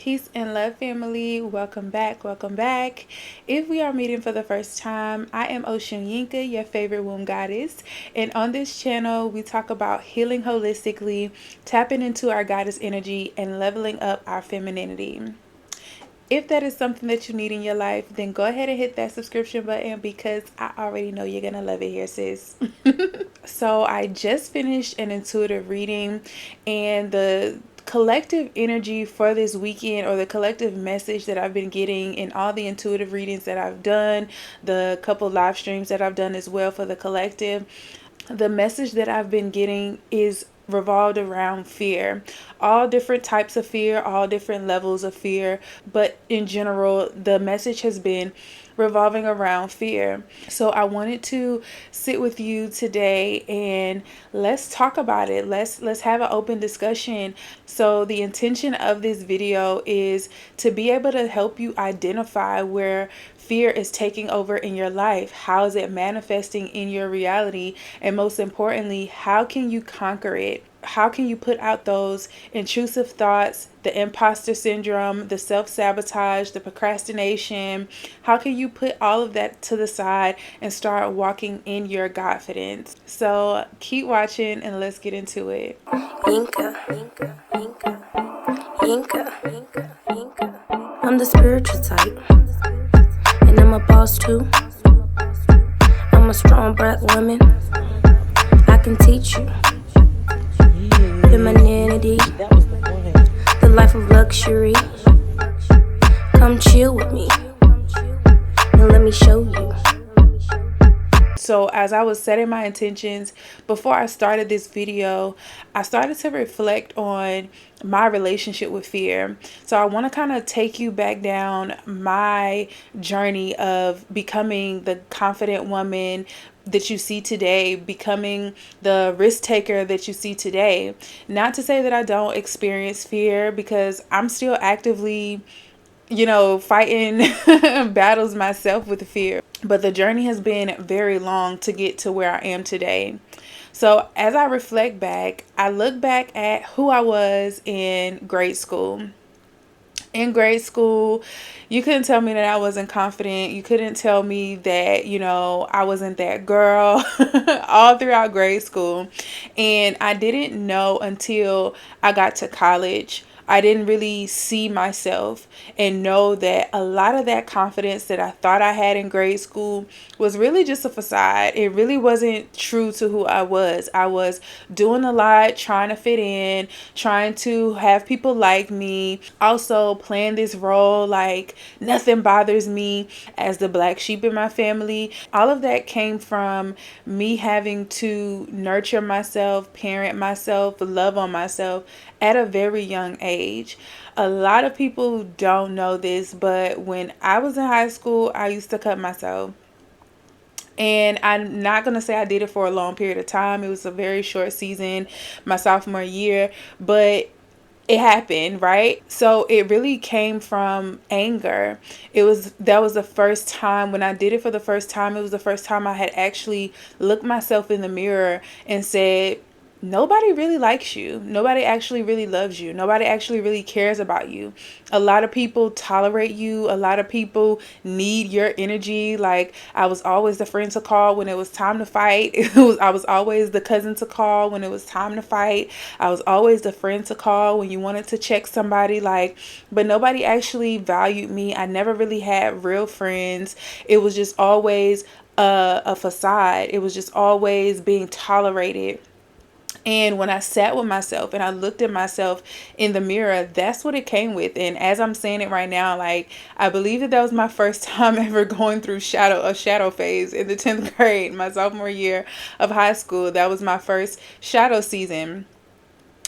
Peace and love, family. Welcome back. Welcome back. If we are meeting for the first time, I am Ocean Yinka, your favorite womb goddess. And on this channel, we talk about healing holistically, tapping into our goddess energy, and leveling up our femininity. If that is something that you need in your life, then go ahead and hit that subscription button because I already know you're going to love it here, sis. So I just finished an intuitive reading, and the collective energy for this weekend, or the collective message that I've been getting in all the intuitive readings that I've done, the couple live streams that I've done as well for the collective, the message that I've been getting is revolved around fear. All different types of fear, all different levels of fear, but in general, the message has been revolving around fear. So I wanted to sit with you today and let's talk about it. Let's have an open discussion. So the intention of this video is to be able to help you identify where fear is taking over in your life. How is it manifesting in your reality? And most importantly, how can you conquer it? How can you put out those intrusive thoughts, the imposter syndrome, the self-sabotage, the procrastination? How can you put all of that to the side and start walking in your confidence? So keep watching and let's get into it. Yinka, Yinka, Yinka, Yinka, Yinka, Yinka. I'm the spiritual type, and I'm a boss too. I'm a strong black woman. I can teach you femininity, the life of luxury. Come chill with me, and let me show you. So as I was setting my intentions before I started this video, I started to reflect on my relationship with fear. So I want to kind of take you back down my journey of becoming the confident woman that you see today, becoming the risk taker that you see today. Not to say that I don't experience fear, because I'm still actively, fighting battles myself with fear. But the journey has been very long to get to where I am today. So as I reflect back, I look back at who I was in grade school. In grade school, you couldn't tell me that I wasn't confident. You couldn't tell me that, I wasn't that girl all throughout grade school. And I didn't know until I got to college. I didn't really see myself and know that a lot of that confidence that I thought I had in grade school was really just a facade. It really wasn't true to who I was. I was doing a lot, trying to fit in, trying to have people like me, also playing this role like nothing bothers me as the black sheep in my family. All of that came from me having to nurture myself, parent myself, love on myself at a very young age. A lot of people don't know this, but when I was in high school, I used to cut myself. And I'm not going to say I did it for a long period of time. It was a very short season, my sophomore year, but it happened, right? So it really came from anger. That was the first time when I did it for the first time. It was the first time I had actually looked myself in the mirror and said, nobody really likes you. Nobody actually really loves you. Nobody actually really cares about you. A lot of people tolerate you. A lot of people need your energy. Like, I was always the friend to call when it was time to fight. I was always the cousin to call when it was time to fight. I was always the friend to call when you wanted to check somebody. But nobody actually valued me. I never really had real friends. It was just always a facade. It was just always being tolerated. And when I sat with myself and I looked at myself in the mirror, that's what it came with. And as I'm saying it right now, I believe that was my first time ever going through a shadow phase in the 10th grade, my sophomore year of high school. That was my first shadow season.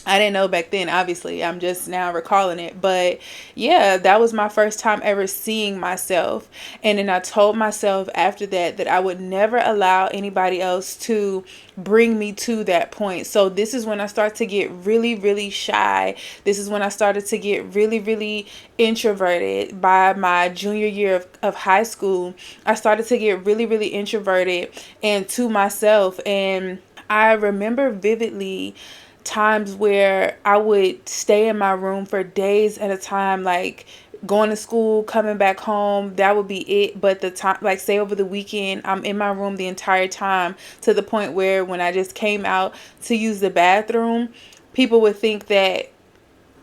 I didn't know back then, obviously. I'm just now recalling it. But yeah, that was my first time ever seeing myself. And then I told myself after that I would never allow anybody else to bring me to that point. So this is when I start to get really, really shy. This is when I started to get really, really introverted. By my junior year of high school, I started to get really, really introverted and to myself. And I remember vividly times where I would stay in my room for days at a time, like going to school, coming back home, that would be it. But the time, like say over the weekend, I'm in my room the entire time, to the point where when I just came out to use the bathroom, people would think that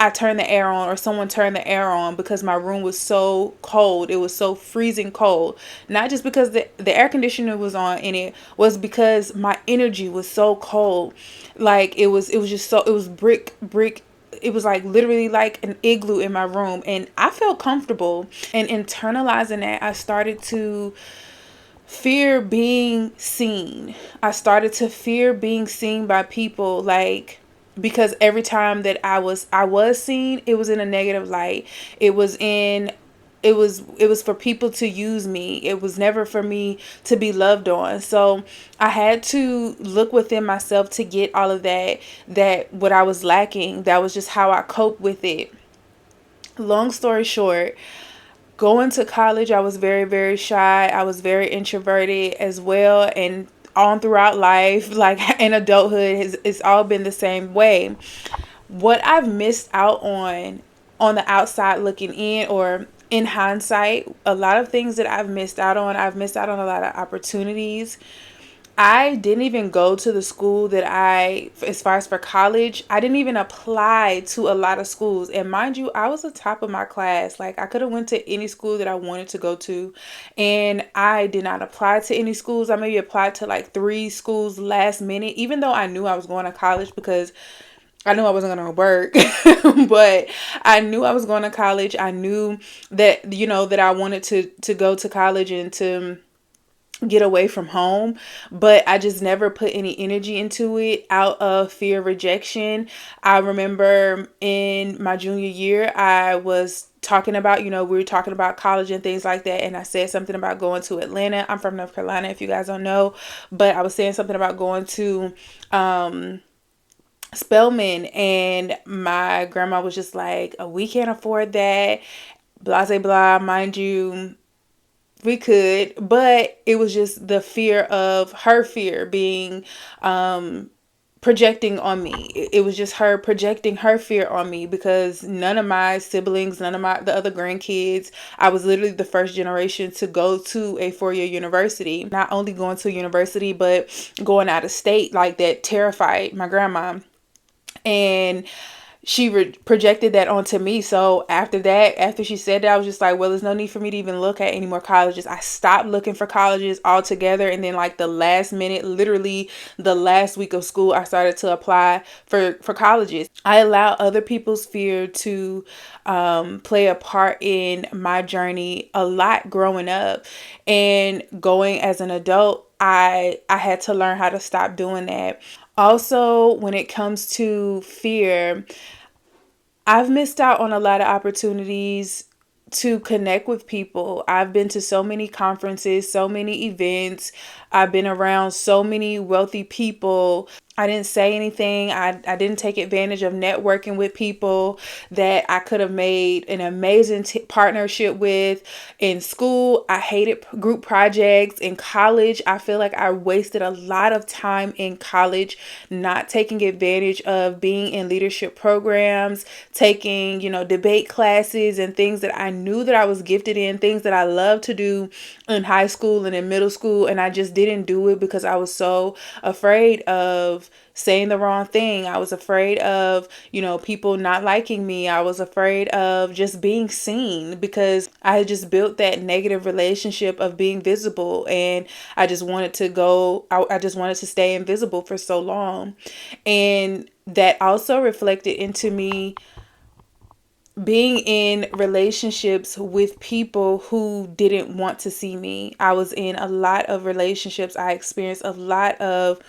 I turned the air on, or someone turned the air on, because my room was so cold. It was so freezing cold. Not just because the air conditioner was on in it, was because my energy was so cold. Like it was just so, it was brick. It was like literally like an igloo in my room, and I felt comfortable. And internalizing that, I started to fear being seen. I started to fear being seen by people, like, because every time that I was seen, it was in a negative light. It was in it was for people to use me. It was never for me to be loved on. So I had to look within myself to get all of that what I was lacking. That was just how I cope with it. Long story short, going to college, I was very, very shy. I was very introverted as well. And on throughout life, like in adulthood, it's all been the same way. What I've missed out on the outside looking in, or in hindsight, a lot of things that I've missed out on a lot of opportunities. I didn't even go to the school that as far as for college, I didn't even apply to a lot of schools. And mind you, I was the top of my class. Like I could have went to any school that I wanted to go to. And I did not apply to any schools. I maybe applied to like 3 schools last minute, even though I knew I was going to college, because I knew I wasn't going to work, but I knew I was going to college. I knew that, that I wanted to go to college and to get away from home, but I just never put any energy into it out of fear of rejection. I remember in my junior year, I was talking about, we were talking about college and things like that, and I said something about going to Atlanta. I'm from North Carolina, if you guys don't know, but I was saying something about going to Spelman, and my grandma was just like, oh, we can't afford that, blah, blah, blah. Mind you, we could, but it was just the fear of her fear being projecting on me. It was just her projecting her fear on me, because none of my siblings, none of the other grandkids, I was literally the first generation to go to a 4-year university. Not only going to university, but going out of state. Like that terrified my grandma. And she projected that onto me. So after she said that, I was just like, well, there's no need for me to even look at any more colleges. I stopped looking for colleges altogether. And then like the last minute, literally the last week of school, I started to apply for colleges. I allow other people's fear to play a part in my journey a lot growing up, and going as an adult. I had to learn how to stop doing that. Also, when it comes to fear, I've missed out on a lot of opportunities to connect with people. I've been to so many conferences, so many events. I've been around so many wealthy people. I didn't say anything. I didn't take advantage of networking with people that I could have made an amazing partnership with. In school, I hated group projects. In college, I feel like I wasted a lot of time in college not taking advantage of being in leadership programs, taking, debate classes and things that I knew that I was gifted in, things that I loved to do in high school and in middle school. And I just didn't do it because I was so afraid of saying the wrong thing. I was afraid of, people not liking me. I was afraid of just being seen, because I had just built that negative relationship of being visible, and I just wanted I just wanted to stay invisible for so long. And that also reflected into me being in relationships with people who didn't want to see me. I was in a lot of relationships. I experienced a lot of,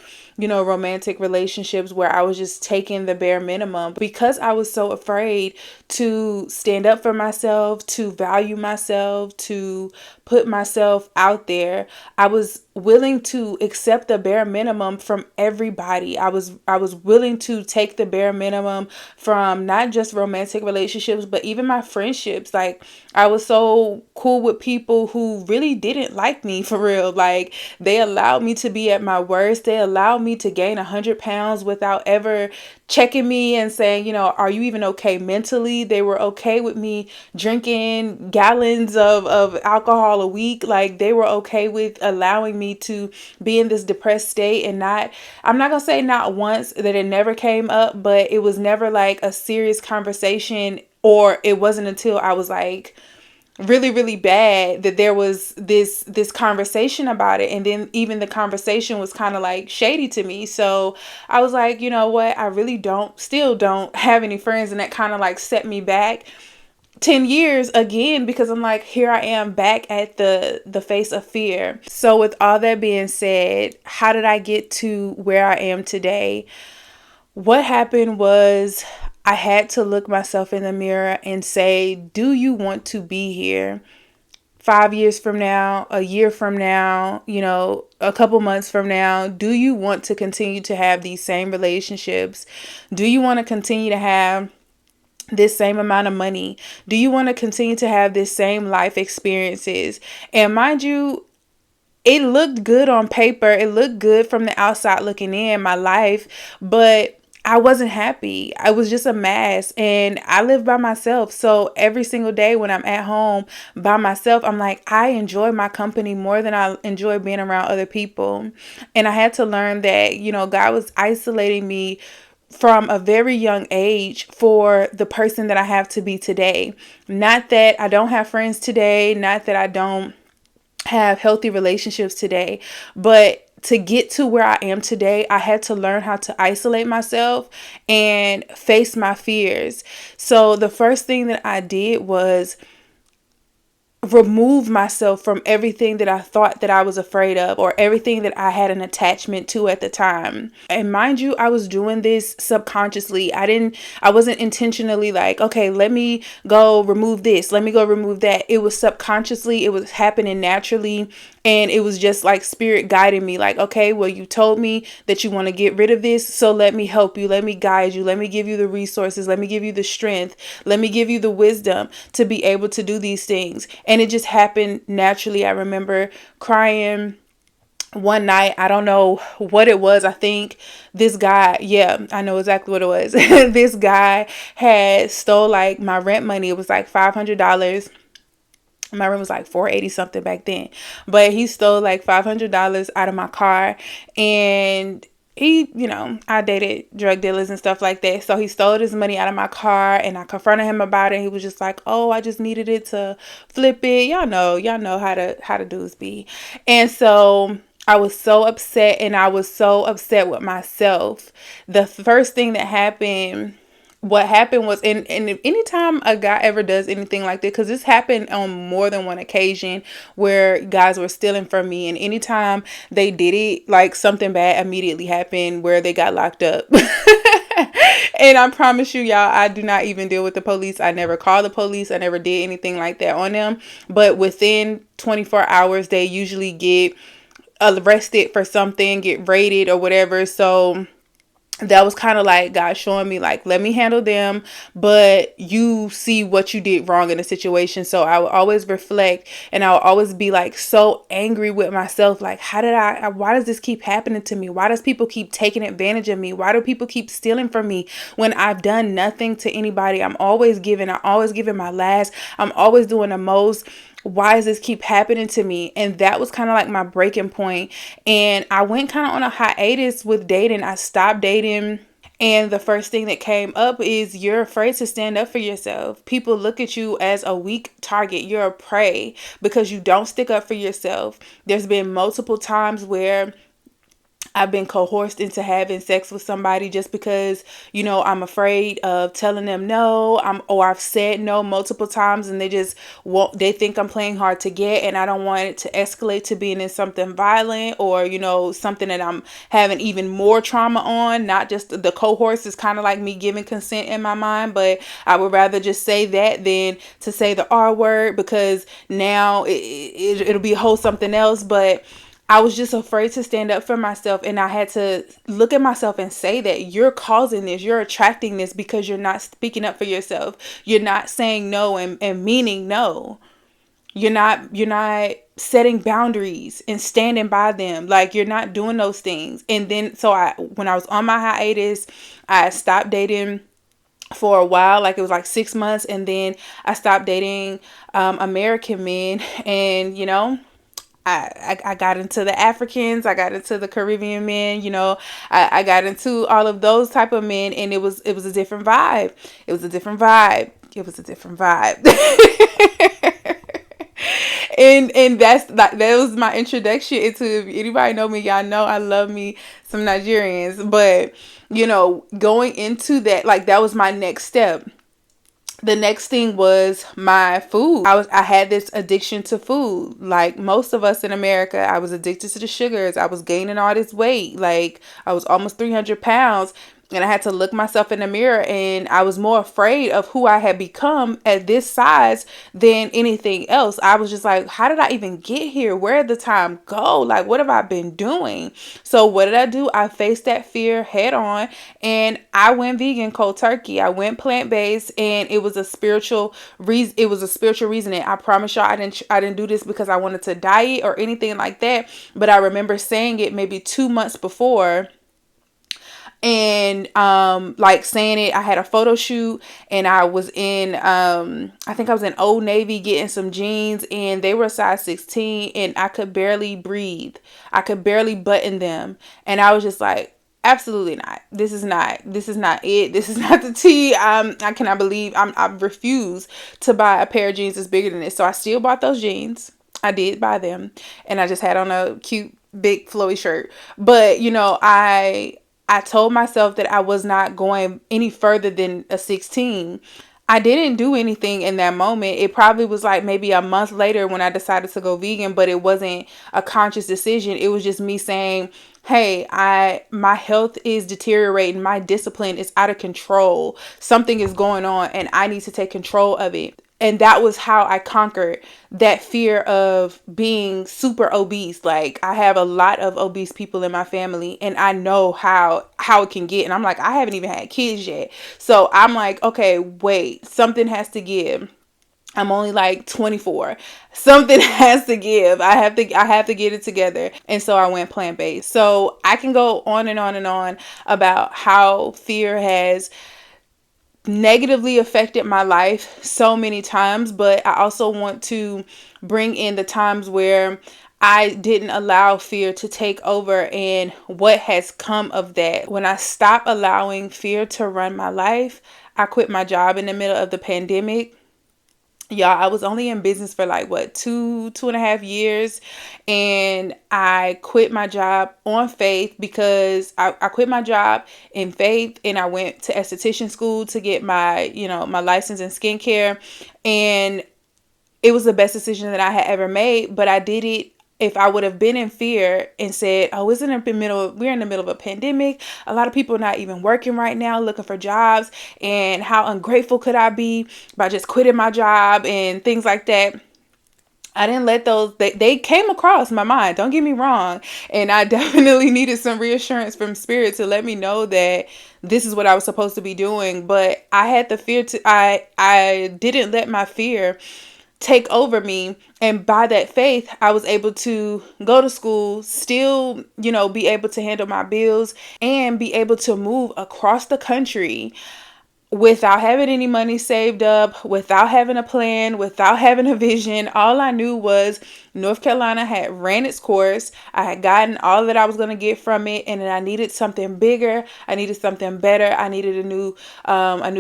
romantic relationships where I was just taking the bare minimum, because I was so afraid to stand up for myself, to value myself, to put myself out there. I was willing to accept the bare minimum from everybody. I was willing to take the bare minimum from not just romantic relationships, but even my friendships. Like, I was so cool with people who really didn't like me for real. Like, they allowed me to be at my worst. They allowed me me to gain 100 pounds without ever checking me and saying, you know, are you even okay mentally? They were okay with me drinking gallons of alcohol a week. Like, they were okay with allowing me to be in this depressed state. And I'm not gonna say not once that it never came up, but it was never like a serious conversation, or it wasn't until I was like really, really bad that there was this conversation about it. And then even the conversation was kind of like shady to me. So I was like, you know what, I really still don't have any friends. And that kind of like set me back 10 years again, because I'm like, here I am back at the face of fear. So with all that being said, how did I get to where I am today? What happened was, I had to look myself in the mirror and say, do you want to be here 5 years from now, a year from now, you know, a couple months from now? Do you want to continue to have these same relationships? Do you want to continue to have this same amount of money? Do you want to continue to have this same life experiences? And mind you, it looked good on paper. It looked good from the outside looking in, my life, but I wasn't happy. I was just a mess, and I live by myself. So every single day when I'm at home by myself, I'm like, I enjoy my company more than I enjoy being around other people. And I had to learn that, you know, God was isolating me from a very young age for the person that I have to be today. Not that I don't have friends today, not that I don't have healthy relationships today, but to get to where I am today, I had to learn how to isolate myself and face my fears. So the first thing that I did was remove myself from everything that I thought that I was afraid of, or everything that I had an attachment to at the time. And mind you, I was doing this subconsciously. I wasn't intentionally like, okay, let me go remove this, let me go remove that. It was subconsciously, it was happening naturally. And it was just like spirit guiding me, like, okay, well, you told me that you want to get rid of this, so let me help you, let me guide you, let me give you the resources, let me give you the strength, let me give you the wisdom to be able to do these things. And it just happened naturally. I remember crying one night. I don't know what it was. I think this guy, yeah, I know exactly what it was. This guy had stole like my rent money. It was like $500. My rent was like $480 something back then, but he stole like $500 out of my car. And he, you know, I dated drug dealers and stuff like that. So he stole his money out of my car, and I confronted him about it. He was just like, oh, I just needed it to flip it. Y'all know how to dudes be. And so I was so upset, and I was so upset with myself. The first thing that happened, what happened was, and anytime a guy ever does anything like that, because this happened on more than one occasion where guys were stealing from me, and anytime they did it, like something bad immediately happened where they got locked up. And I promise you, y'all, I do not even deal with the police. I never called the police. I never did anything like that on them. But within 24 hours, they usually get arrested for something, get raided or whatever. So that was kind of like God showing me, like, let me handle them, but you see what you did wrong in the situation. So I would always reflect, and I would always be like so angry with myself. Like, why does this keep happening to me? Why does people keep taking advantage of me? Why do people keep stealing from me when I've done nothing to anybody? I always giving my last. I'm always doing the most. Why does this keep happening to me? And that was kind of like my breaking point. And I went kind of on a hiatus with dating. I stopped dating. And the first thing that came up is, you're afraid to stand up for yourself. People look at you as a weak target. You're a prey because you don't stick up for yourself. There's been multiple times where I've been coerced into having sex with somebody just because, you know, I'm afraid of telling them no. I've said no multiple times, and they think I'm playing hard to get, and I don't want it to escalate to being in something violent, or, you know, something that I'm having even more trauma on. Not just the coerce is kind of like me giving consent in my mind, but I would rather just say that than to say the R word, because now it'll be a whole something else. But I was just afraid to stand up for myself, and I had to look at myself and say that you're causing this, you're attracting this, because you're not speaking up for yourself. You're not saying no and meaning no. You're not setting boundaries and standing by them. Like, you're not doing those things. And then, so when I was on my hiatus, I stopped dating for a while. Like, it was like 6 months. And then I stopped dating American men. And, you know, I got into the Africans, I got into the Caribbean men, you know, I got into all of those type of men, and it was a different vibe. It was a different vibe. It was a different vibe. And that's like, that was my introduction into, if anybody know me, y'all know I love me some Nigerians. But, you know, going into that, like, that was my next step. The next thing was my food. I had this addiction to food. Like most of us in America, I was addicted to the sugars. I was gaining all this weight. Like, I was almost 300 pounds. And I had to look myself in the mirror, and I was more afraid of who I had become at this size than anything else. I was just like, how did I even get here? Where did the time go? Like, what have I been doing? So what did I do? I faced that fear head on, and I went vegan cold turkey. I went plant-based, and it was a spiritual reason. It was a spiritual reasoning. I promise y'all, I didn't do this because I wanted to diet or anything like that. But I remember saying it maybe 2 months before. And like saying it, I had a photo shoot, and I was in I think I was in Old Navy getting some jeans, and they were size 16, and I could barely breathe. I could barely button them. And I was just like, absolutely not. This is not it. This is not the tea. I cannot believe I refuse to buy a pair of jeans that's bigger than this. So I still bought those jeans. I did buy them, and I just had on a cute big flowy shirt. But, you know, I told myself that I was not going any further than a 16. I didn't do anything in that moment. It probably was like maybe a month later when I decided to go vegan, but it wasn't a conscious decision. It was just me saying, hey, my health is deteriorating. My discipline is out of control. Something is going on, and I need to take control of it. And that was how I conquered that fear of being super obese. Like, I have a lot of obese people in my family, and I know how it can get. And I'm like, I haven't even had kids yet. So I'm like, okay, wait, something has to give. I'm only like 24. Something has to give. I have to get it together. And so I went plant-based. So I can go on and on and on about how fear has negatively affected my life so many times, but I also want to bring in the times where I didn't allow fear to take over and what has come of that. When I stopped allowing fear to run my life, I quit my job in the middle of the pandemic. Y'all, I was only in business for like, what, 2.5 years. And I quit my job on faith because I quit my job in faith, and I went to esthetician school to get my, my license in skincare. And it was the best decision that I had ever made, but I did it. If I would have been in fear and said, oh, we're in the middle of a pandemic. A lot of people are not even working right now, looking for jobs. And how ungrateful could I be by just quitting my job and things like that? I didn't let those, they came across my mind. Don't get me wrong. And I definitely needed some reassurance from spirit to let me know that this is what I was supposed to be doing. But I had the fear I didn't let my fear take over me. And by that faith, I was able to go to school, still, be able to handle my bills, and be able to move across the country without having any money saved up, without having a plan, without having a vision. All I knew was North Carolina had ran its course. I had gotten all that I was going to get from it, and then I needed something bigger. I needed something better. I needed a new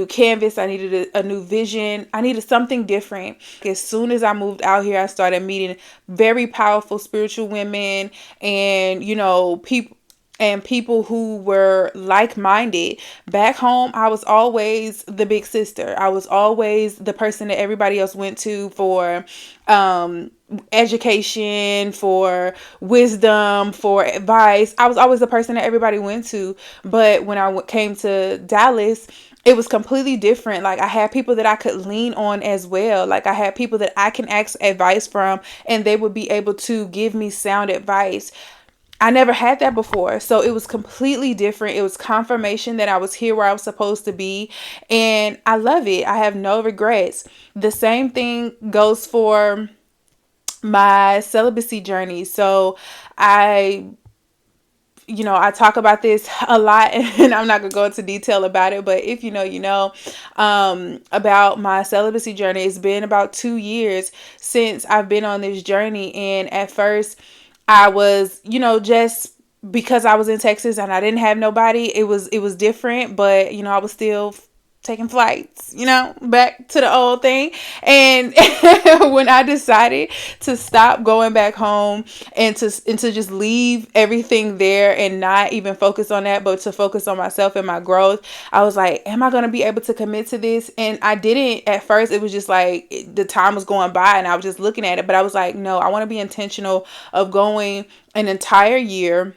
canvas. I needed a new vision. I needed something different. As soon as I moved out here, I started meeting very powerful spiritual women, and people who were like-minded. Back home, I was always the big sister. I was always the person that everybody else went to for education, for wisdom, for advice. I was always the person that everybody went to. But when I came to Dallas, it was completely different. Like, I had people that I could lean on as well. Like, I had people that I can ask advice from, and they would be able to give me sound advice. I never had that before. So it was completely different. It was confirmation that I was here where I was supposed to be. And I love it. I have no regrets. The same thing goes for my celibacy journey. So I I talk about this a lot and I'm not gonna go into detail about it, but if you know, about my celibacy journey. It's been about 2 years since I've been on this journey. And at first I was, just because I was in Texas and I didn't have nobody, it was different, but I was still taking flights, back to the old thing. And when I decided to stop going back home and to just leave everything there and not even focus on that, but to focus on myself and my growth, I was like, am I going to be able to commit to this? And I didn't at first. It was just like the time was going by and I was just looking at it, but I was like, no, I want to be intentional of going an entire year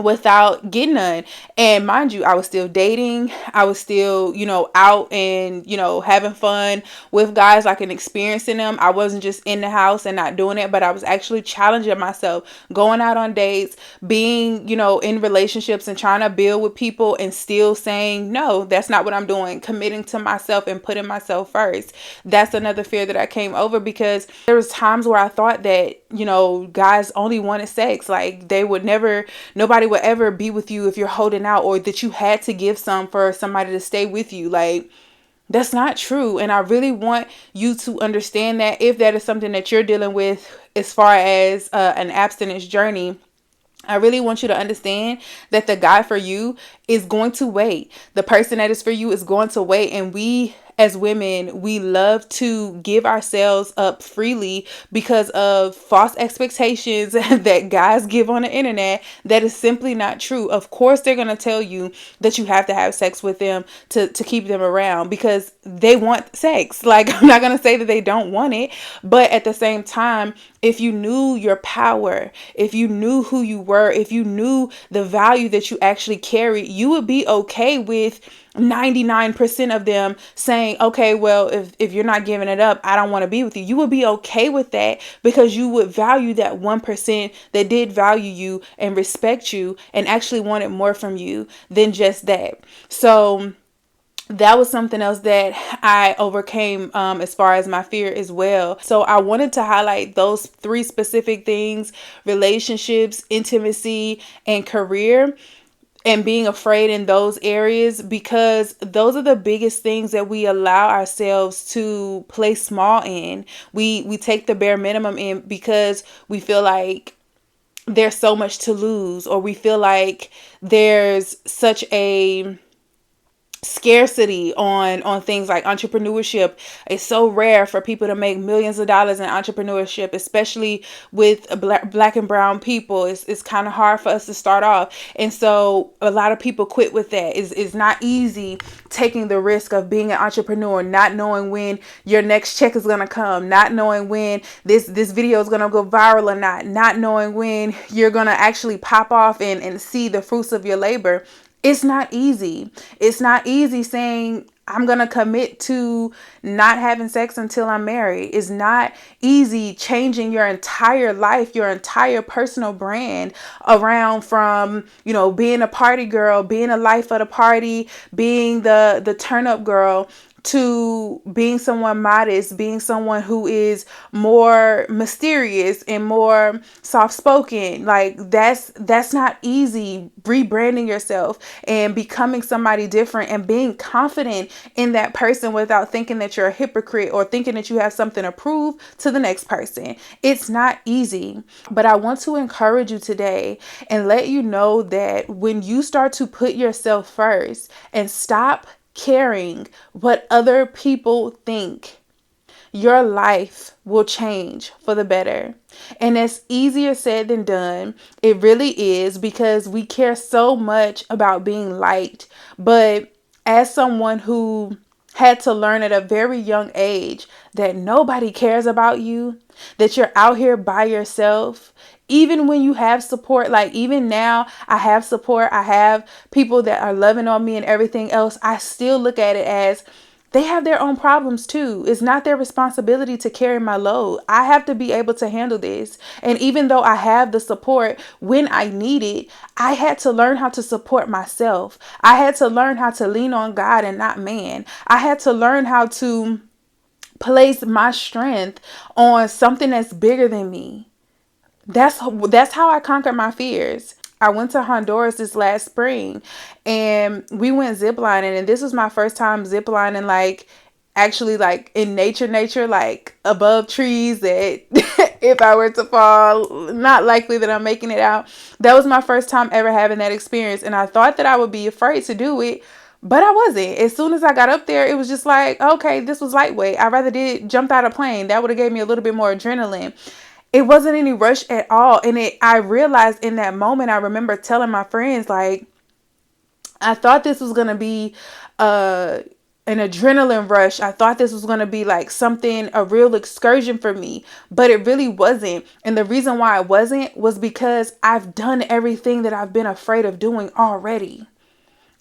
without getting none. And mind you, I was still dating. I was still, out and, having fun with guys, like, and experiencing them. I wasn't just in the house and not doing it, but I was actually challenging myself, going out on dates, being, in relationships and trying to build with people and still saying, no, that's not what I'm doing. Committing to myself and putting myself first. That's another fear that I came over, because there was times where I thought that, guys only wanted sex. Like, nobody would ever be with you if you're holding out, or that you had to give some for somebody to stay with you. Like, that's not true. And I really want you to understand that if that is something that you're dealing with as far as an abstinence journey, I really want you to understand that the guy for you is going to wait. The person that is for you is going to wait. And we, as women, we love to give ourselves up freely because of false expectations that guys give on the internet. That is simply not true. Of course, they're going to tell you that you have to have sex with them to keep them around, because they want sex. Like, I'm not going to say that they don't want it, but at the same time, if you knew your power, if you knew who you were, if you knew the value that you actually carry, you would be okay with 99% of them saying, okay, well, if you're not giving it up, I don't want to be with you. You would be okay with that, because you would value that 1% that did value you and respect you and actually wanted more from you than just that. So that was something else that I overcame as far as my fear as well. So I wanted to highlight those 3 specific things: relationships, intimacy, and career, and being afraid in those areas, because those are the biggest things that we allow ourselves to play small in. We take the bare minimum in because we feel like there's so much to lose, or we feel like there's such a scarcity on things like entrepreneurship. It's so rare for people to make millions of dollars in entrepreneurship, especially with black and brown people. It's kind of hard for us to start off, and so a lot of people quit with that. It's not easy taking the risk of being an entrepreneur, not knowing when your next check is gonna come, not knowing when this video is gonna go viral or not knowing when you're gonna actually pop off and see the fruits of your labor. It's not easy. It's not easy saying, I'm going to commit to not having sex until I'm married. It's not easy changing your entire life, your entire personal brand around from, being a party girl, being a life of the party, being the turn up girl, to being someone modest, being someone who is more mysterious and more soft-spoken. Like, that's not easy. Rebranding yourself and becoming somebody different and being confident in that person without thinking that you're a hypocrite or thinking that you have something to prove to the next person. It's not easy. But I want to encourage you today and let you know that when you start to put yourself first and stop caring what other people think, your life will change for the better. And it's easier said than done. It really is, because we care so much about being liked. But as someone who had to learn at a very young age that nobody cares about you, that you're out here by yourself, even when you have support, like even now I have support, I have people that are loving on me and everything else, I still look at it as they have their own problems too. It's not their responsibility to carry my load. I have to be able to handle this. And even though I have the support when I need it, I had to learn how to support myself. I had to learn how to lean on God and not man. I had to learn how to place my strength on something that's bigger than me. That's how I conquered my fears. I went to Honduras this last spring and we went ziplining, and this was my first time ziplining, like actually like in nature, like above trees that if I were to fall, not likely that I'm making it out. That was my first time ever having that experience, and I thought that I would be afraid to do it, but I wasn't. As soon as I got up there, it was just like, okay, this was lightweight. I rather did jumped out of a plane. That would have gave me a little bit more adrenaline. It wasn't any rush at all. And I realized in that moment, I remember telling my friends, like, I thought this was going to be an adrenaline rush. I thought this was going to be like something, a real excursion for me, but it really wasn't. And the reason why it wasn't was because I've done everything that I've been afraid of doing already.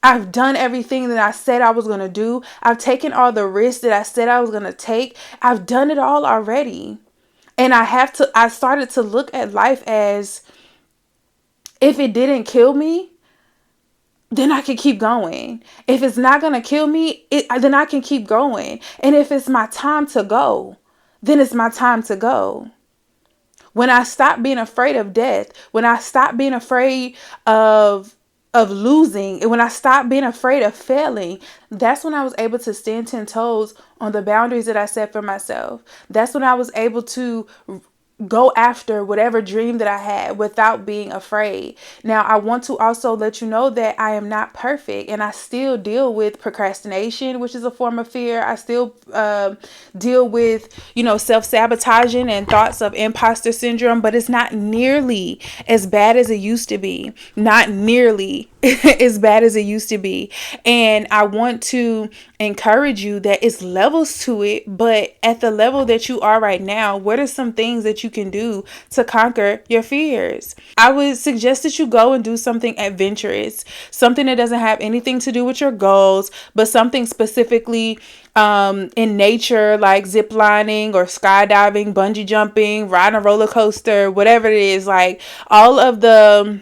I've done everything that I said I was going to do. I've taken all the risks that I said I was going to take. I've done it all already. And I started to look at life as, if it didn't kill me, then I can keep going. If it's not going to kill me, then I can keep going. And if it's my time to go, then it's my time to go. When I stopped being afraid of death, when I stopped being afraid of losing, and when I stopped being afraid of failing, that's when I was able to stand 10 toes on the boundaries that I set for myself. That's when I was able to go after whatever dream that I had without being afraid. Now, I want to also let you know that I am not perfect, and I still deal with procrastination, which is a form of fear. I still deal with, self-sabotaging and thoughts of imposter syndrome, but it's not nearly as bad as it used to be. Not nearly as bad as it used to be. And I want to encourage you that it's levels to it, but at the level that you are right now, what are some things that you can do to conquer your fears? I would suggest that you go and do something adventurous, something that doesn't have anything to do with your goals, but something specifically in nature, like zip lining or skydiving, bungee jumping, riding a roller coaster, whatever it is, like all of the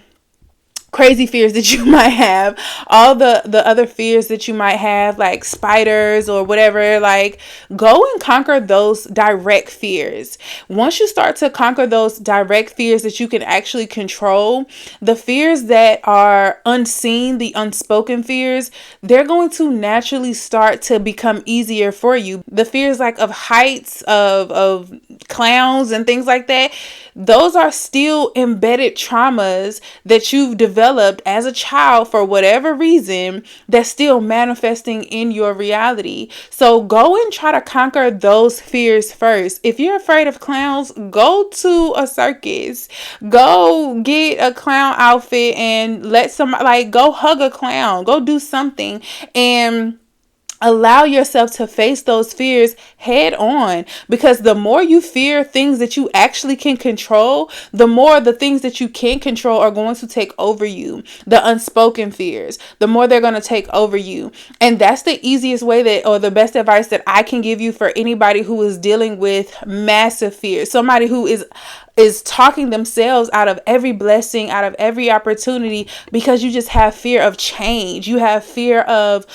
crazy fears that you might have, all the other fears that you might have, like spiders or whatever, like go and conquer those direct fears. Once you start to conquer those direct fears that you can actually control, the fears that are unseen, the unspoken fears, they're going to naturally start to become easier for you. The fears like of heights, of clowns and things like that, those are still embedded traumas that you've developed as a child for whatever reason that's still manifesting in your reality. So go and try to conquer those fears first. If you're afraid of clowns, go to a circus. Go get a clown outfit and let somebody, like, go hug a clown. Go do something and allow yourself to face those fears head on, because the more you fear things that you actually can control, the more the things that you can't control are going to take over you. The unspoken fears, the more they're going to take over you. And that's the easiest way that, or the best advice that I can give you for anybody who is dealing with massive fears. Somebody who is talking themselves out of every blessing, out of every opportunity, because you just have fear of change. You have fear of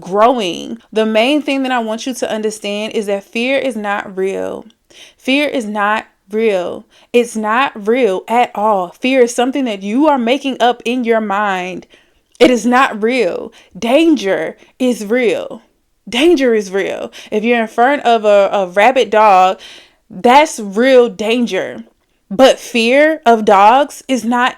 growing. The main thing that I want you to understand is that fear is not real. Fear is not real. It's not real at all. Fear is something that you are making up in your mind. It is not real. Danger is real. Danger is real. If you're in front of a rabid dog, that's real danger. But fear of dogs is not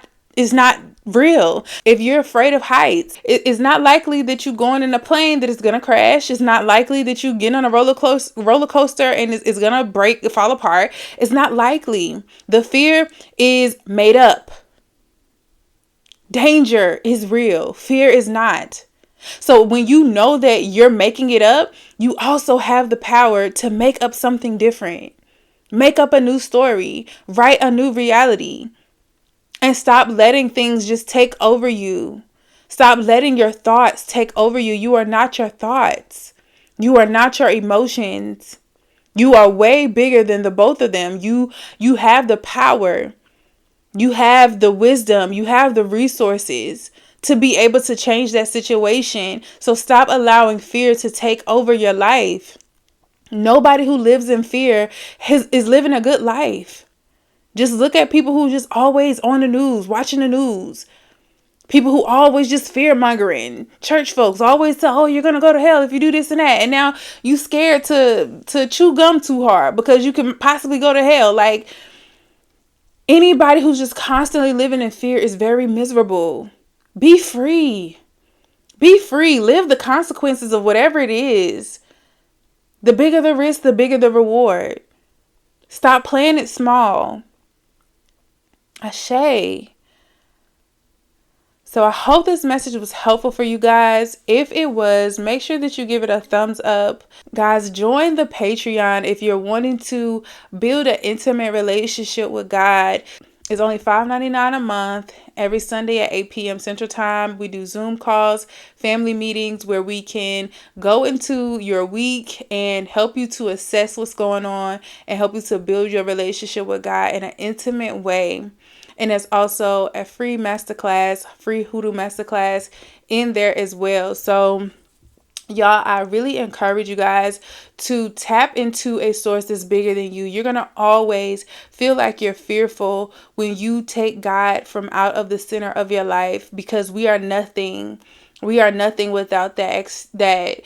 real. If you're afraid of heights, it's not likely that you're going in a plane that is going to crash. It's not likely that you get on a roller coaster and it's going to fall apart. It's not likely. The fear is made up. Danger is real. Fear is not. So when you know that you're making it up, you also have the power to make up something different. Make up a new story, write a new reality, and stop letting things just take over you. Stop letting your thoughts take over you. You are not your thoughts. You are not your emotions. You are way bigger than the both of them. You have the power. You have the wisdom. You have the resources to be able to change that situation. So stop allowing fear to take over your life. Nobody who lives in fear is living a good life. Just look at people who just always on the news, watching the news. People who always just fear mongering. Church folks always tell, oh, you're going to go to hell if you do this and that. And now you scared to chew gum too hard because you can possibly go to hell. Like, anybody who's just constantly living in fear is very miserable. Be free. Be free. Live the consequences of whatever it is. The bigger the risk, the bigger the reward. Stop playing it small. Ashe. So I hope this message was helpful for you guys. If it was, make sure that you give it a thumbs up. Guys, join the Patreon if you're wanting to build an intimate relationship with God. It's only $5.99 a month. Every Sunday at 8 p.m. Central Time, we do Zoom calls, family meetings where we can go into your week and help you to assess what's going on and help you to build your relationship with God in an intimate way. And there's also a free masterclass, free Hoodoo masterclass in there as well. So y'all, I really encourage you guys to tap into a source that's bigger than you. You're going to always feel like you're fearful when you take God from out of the center of your life, because we are nothing. We are nothing without that extra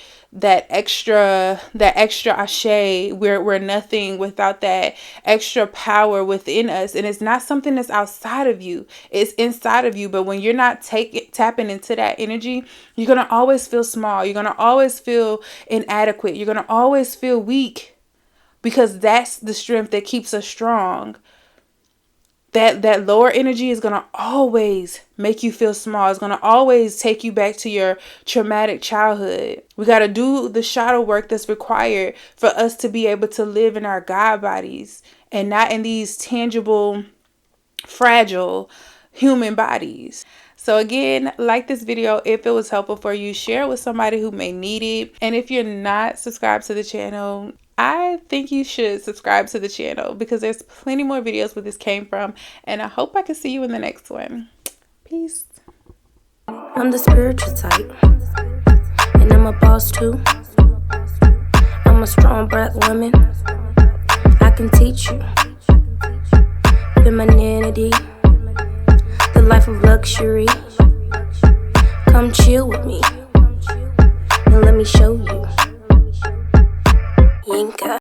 ashe. We're nothing without that extra power within us. And it's not something that's outside of you. It's inside of you. But when you're not tapping into that energy, you're going to always feel small. You're going to always feel inadequate. You're going to always feel weak, because that's the strength that keeps us strong. That lower energy is going to always make you feel small. It's going to always take you back to your traumatic childhood. We got to do the shadow work that's required for us to be able to live in our God bodies and not in these tangible, fragile human bodies. So again, like this video if it was helpful for you. Share it with somebody who may need it. And if you're not subscribed to the channel, I think you should subscribe to the channel, because there's plenty more videos where this came from. And I hope I can see you in the next one. Peace. I'm the spiritual type, and I'm a boss too. I'm a strong black woman. I can teach you femininity, the life of luxury. Come chill with me and let me show you. Yinka.